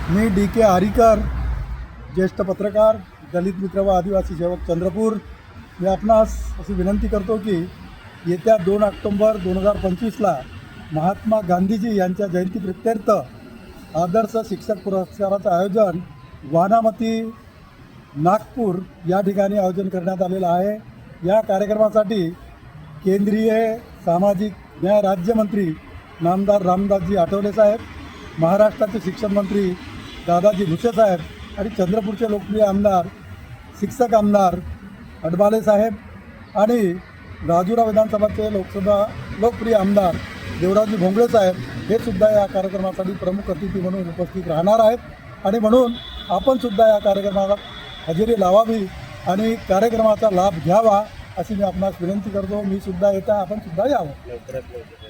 मी D के आरीकर, ज्येष्ठ पत्रकार, दलित मित्र व आदिवासी सेवक चंद्रपूर. मी आपणास अशी विनंती करतो की येत्या 2 ऑक्टोबर 2025ला महात्मा गांधीजी यांच्या जयंतीप्रित्यर्थ आदर्श शिक्षक पुरस्काराचं आयोजन वानामती नागपूर या ठिकाणी आयोजन करण्यात आलेलं आहे. या कार्यक्रमासाठी केंद्रीय सामाजिक न्याय राज्यमंत्री नामदार रामदासजी आठवले साहेब, महाराष्ट्राचे शिक्षण मंत्री दादाजी भुसे साहेब आणि चंद्रपूरचे लोकप्रिय आमदार शिक्षक आमदार अडबाले साहेब आणि राजुरा विधानसभाचे लोकप्रिय आमदार देवराजी भोंगळे साहेब हे सुद्धा या कार्यक्रमासाठी प्रमुख अतिथी म्हणून उपस्थित राहणार आहेत आणि म्हणून आपण सुद्धा या कार्यक्रमाला हजेरी लावावी आणि कार्यक्रमाचा लाभ घ्यावा अशी मी आपणास विनंती करतो. मी सुद्धा येता, आपण सुद्धा यावं.